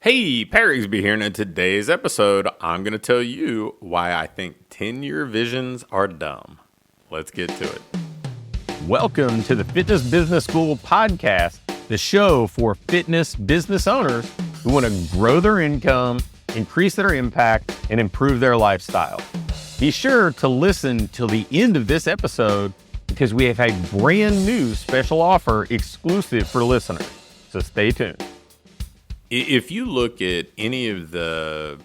Hey, Rigsby here, and in today's episode, I'm going to tell you why I think 10-year visions are dumb. Let's get to it. Welcome to the Fitness Business School podcast, the show for fitness business owners who want to grow their income, increase their impact, and improve their lifestyle. Be sure to listen till the end of this episode because we have a brand new special offer exclusive for listeners. So stay tuned. If you look at any of the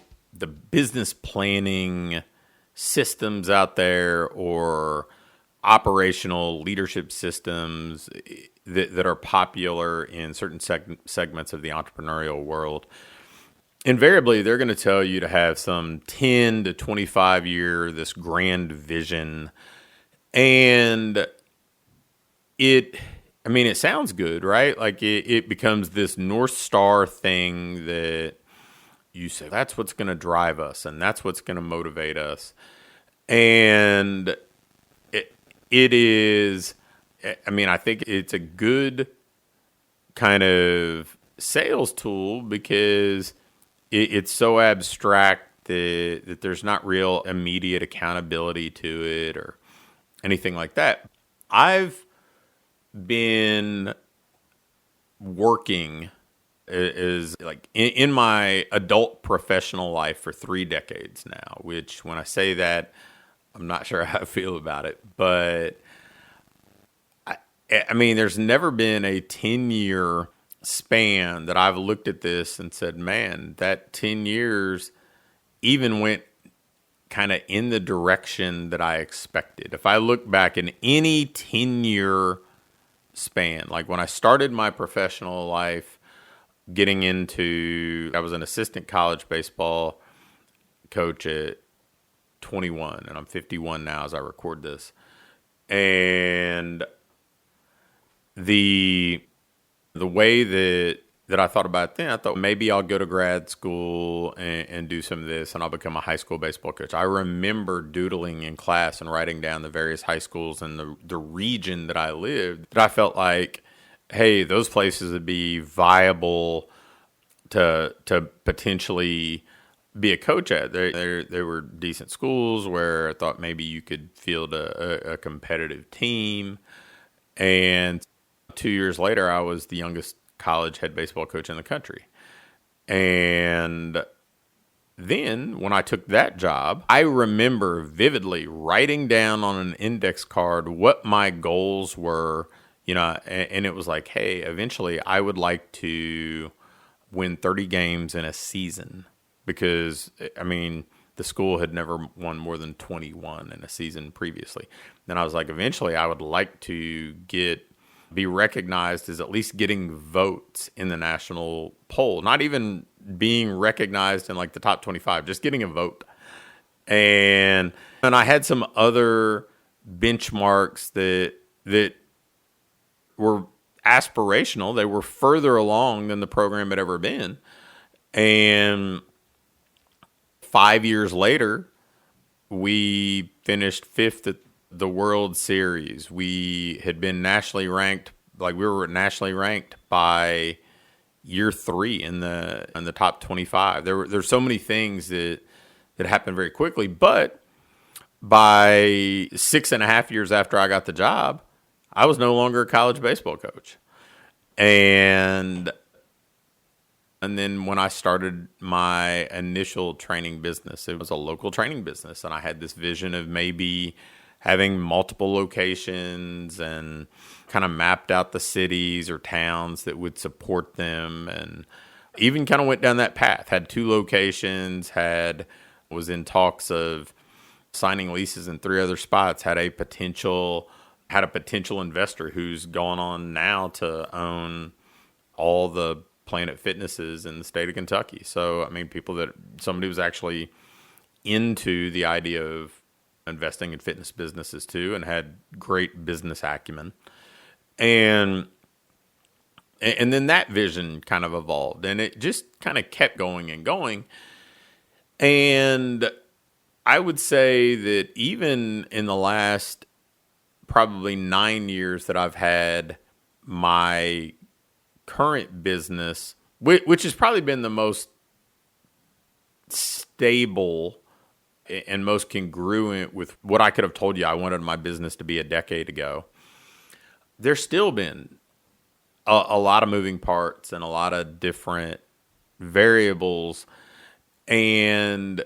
business planning systems out there or operational leadership systems that are popular in certain segments of the entrepreneurial world, invariably they're going to tell you to have some 10 to 25 year, this grand vision. And it sounds good, right? Like it becomes this North Star thing that you say, that's what's going to drive us and that's what's going to motivate us. And it is, I think it's a good kind of sales tool because it's so abstract that there's not real immediate accountability to it or anything like that. I've been working is like in my adult professional life for 3 decades now, which when I say that, I'm not sure how I feel about it, but there's never been a 10-year span that I've looked at this and said, man, that 10 years even went kind of in the direction that I expected. If I look back in any 10-year span, like when I started my professional life, I was an assistant college baseball coach at 21, and I'm 51 now as I record this. And the way that I thought about it then, I thought maybe I'll go to grad school and do some of this, and I'll become a high school baseball coach. I remember doodling in class and writing down the various high schools in the region that I lived, that I felt like, hey, those places would be viable to potentially be a coach at. They were decent schools where I thought maybe you could field a competitive team. And 2 years later, I was the youngest college head baseball coach in the country. And then when I took that job, I remember vividly writing down on an index card what my goals were, and it was like, hey, eventually I would like to win 30 games in a season because, the school had never won more than 21 in a season previously. Then I was like, eventually I would like to be recognized as at least getting votes in the national poll, not even being recognized in like the top 25, just getting a vote. And I had some other benchmarks that were aspirational. They were further along than the program had ever been. And 5 years later, we finished 5th at the World Series. We had been nationally ranked, we were nationally ranked by year 3 in the top 25. There's so many things that happened very quickly, but by 6.5 years after I got the job, I was no longer a college baseball coach. And then when I started my initial training business, it was a local training business, and I had this vision of maybe having multiple locations and kind of mapped out the cities or towns that would support them, and even kind of went down that path. Had 2 locations, was in talks of signing leases in 3 other spots, had a potential investor who's gone on now to own all the Planet Fitnesses in the state of Kentucky. So, somebody was actually into the idea of investing in fitness businesses too, and had great business acumen. And then that vision kind of evolved, and it just kind of kept going and going. And I would say that even in the last probably 9 years that I've had my current business, which has probably been the most stable and most congruent with what I could have told you I wanted my business to be a decade ago. There's still been a lot of moving parts and a lot of different variables, and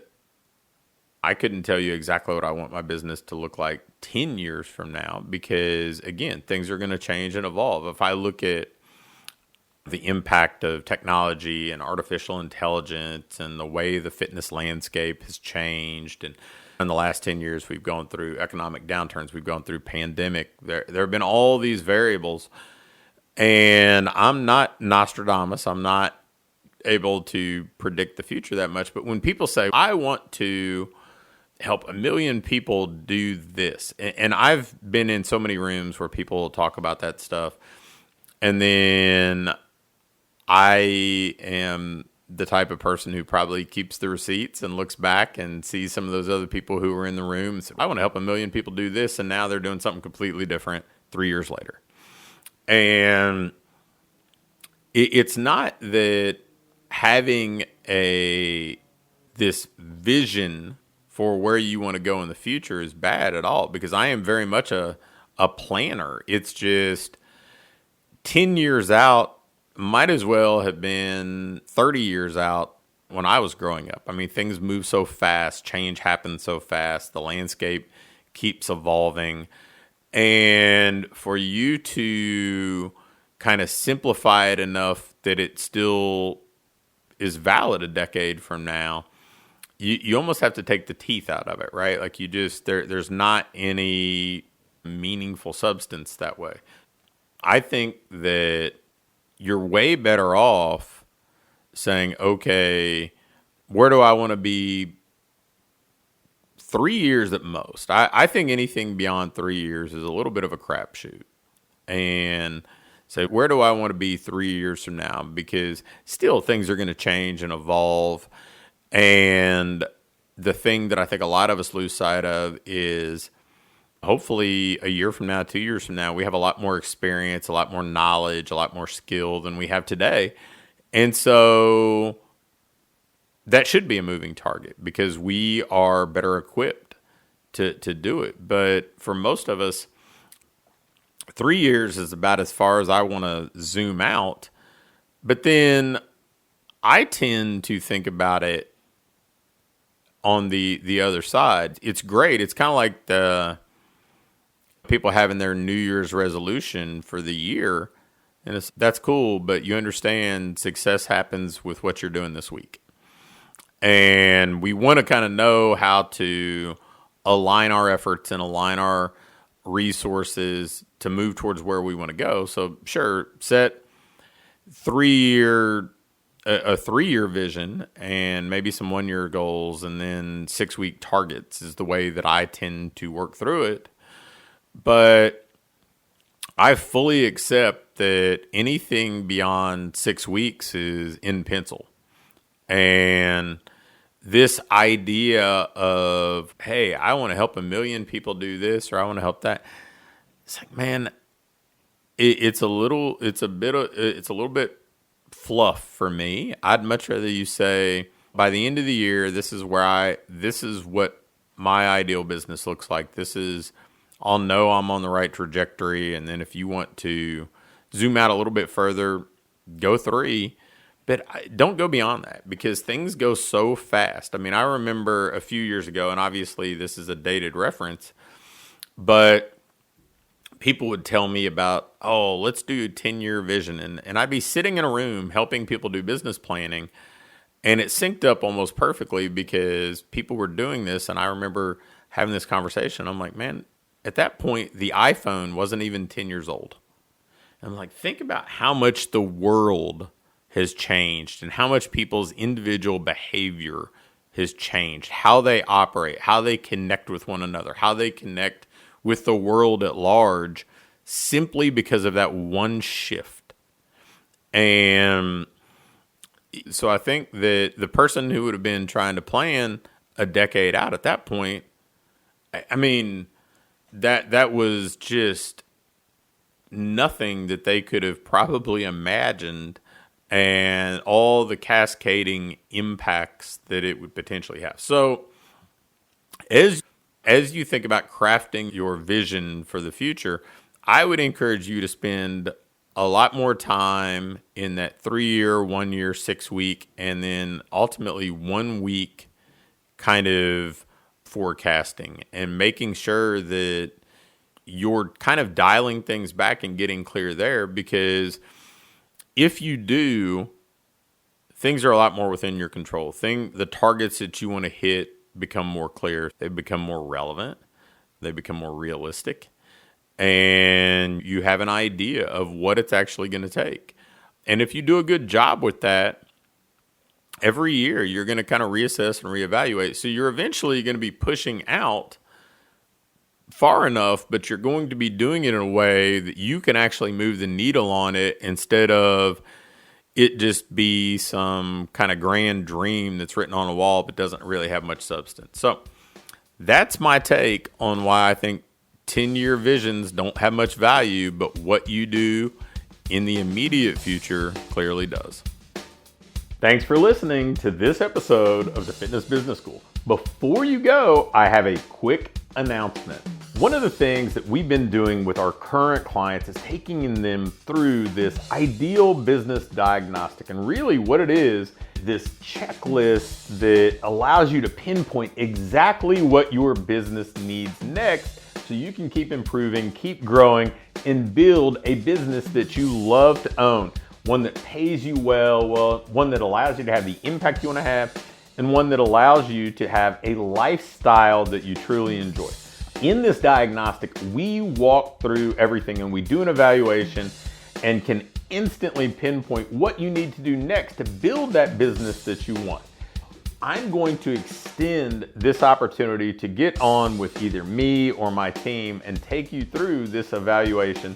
I couldn't tell you exactly what I want my business to look like 10 years from now because, again, things are going to change and evolve. If I look at the impact of technology and artificial intelligence and the way the fitness landscape has changed, and in the last 10 years, we've gone through economic downturns, we've gone through pandemic. There have been all these variables, and I'm not Nostradamus. I'm not able to predict the future that much. But when people say, I want to help 1 million people do this, and I've been in so many rooms where people talk about that stuff, and then I am the type of person who probably keeps the receipts and looks back and sees some of those other people who were in the room and say, I want to help 1 million people do this, and now they're doing something completely different 3 years later. And it's not that having this vision for where you want to go in the future is bad at all, because I am very much a planner. It's just 10 years out might as well have been 30 years out when I was growing up. I mean, things move so fast, change happens so fast, the landscape keeps evolving. And for you to kind of simplify it enough that it still is valid a decade from now, you almost have to take the teeth out of it, right? Like there's not any meaningful substance that way. I think that you're way better off saying, okay, where do I want to be 3 years at most? I think anything beyond 3 years is a little bit of a crapshoot. And say, where do I want to be 3 years from now? Because still things are going to change and evolve. And the thing that I think a lot of us lose sight of is hopefully a year from now, 2 years from now, we have a lot more experience, a lot more knowledge, a lot more skill than we have today. And so that should be a moving target because we are better equipped to do it. But for most of us, 3 years is about as far as I want to zoom out. But then I tend to think about it on the other side. It's great. It's kind of like the people having their New Year's resolution for the year. And that's cool, but you understand success happens with what you're doing this week. And we want to kind of know how to align our efforts and align our resources to move towards where we want to go. So sure, set a 3-year vision and maybe some 1-year goals, and then 6-week targets is the way that I tend to work through it. But I fully accept that anything beyond 6 weeks is in pencil. And this idea of, hey, I want to help 1 million people do this, or I want to help that. It's like, man, it's a little bit fluff for me. I'd much rather you say, by the end of the year, this is what my ideal business looks like. I'll know I'm on the right trajectory. And then if you want to zoom out a little bit further, go 3. But don't go beyond that because things go so fast. I mean, I remember a few years ago, and obviously this is a dated reference, but people would tell me about, oh, let's do a 10-year vision. And I'd be sitting in a room helping people do business planning, and it synced up almost perfectly because people were doing this. And I remember having this conversation. I'm like, man, at that point, the iPhone wasn't even 10 years old. And I'm like, think about how much the world has changed and how much people's individual behavior has changed, how they operate, how they connect with one another, how they connect with the world at large, simply because of that one shift. And so I think that the person who would have been trying to plan a decade out at that point, I mean, that was just nothing that they could have probably imagined and all the cascading impacts that it would potentially have. So as you think about crafting your vision for the future, I would encourage you to spend a lot more time in that 3-year, 1 year, 6 week, and then ultimately 1 week kind of forecasting and making sure that you're kind of dialing things back and getting clear there. Because if you do, things are a lot more within your control. The targets that you want to hit become more clear. They become more relevant. They become more realistic. And you have an idea of what it's actually going to take. And if you do a good job with that, every year you're going to kind of reassess and reevaluate. So you're eventually going to be pushing out far enough, but you're going to be doing it in a way that you can actually move the needle on it instead of it just be some kind of grand dream that's written on a wall but doesn't really have much substance. So that's my take on why I think 10-year visions don't have much value, but what you do in the immediate future clearly does. Thanks for listening to this episode of the Fitness Business School. Before you go, I have a quick announcement. One of the things that we've been doing with our current clients is taking them through this ideal business diagnostic. And really what it is, this checklist that allows you to pinpoint exactly what your business needs next so you can keep improving, keep growing, and build a business that you love to own. One that pays you well, one that allows you to have the impact you want to have, and one that allows you to have a lifestyle that you truly enjoy. In this diagnostic, we walk through everything and we do an evaluation and can instantly pinpoint what you need to do next to build that business that you want. I'm going to extend this opportunity to get on with either me or my team and take you through this evaluation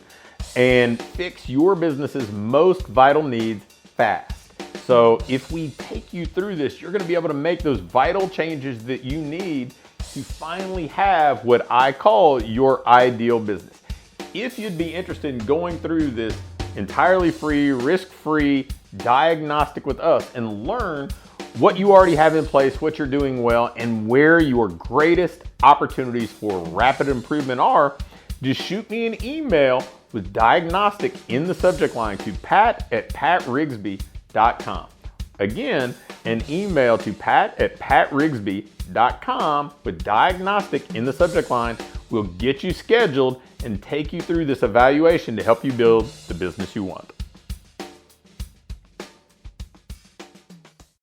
and fix your business's most vital needs fast. So if we take you through this, you're going to be able to make those vital changes that you need to finally have what I call your ideal business. If you'd be interested in going through this entirely free, risk-free diagnostic with us and learn what you already have in place, what you're doing well, and where your greatest opportunities for rapid improvement are, just shoot me an email with diagnostic in the subject line to pat@patrigsby.com. Again, an email to pat@patrigsby.com with diagnostic in the subject line will get you scheduled and take you through this evaluation to help you build the business you want.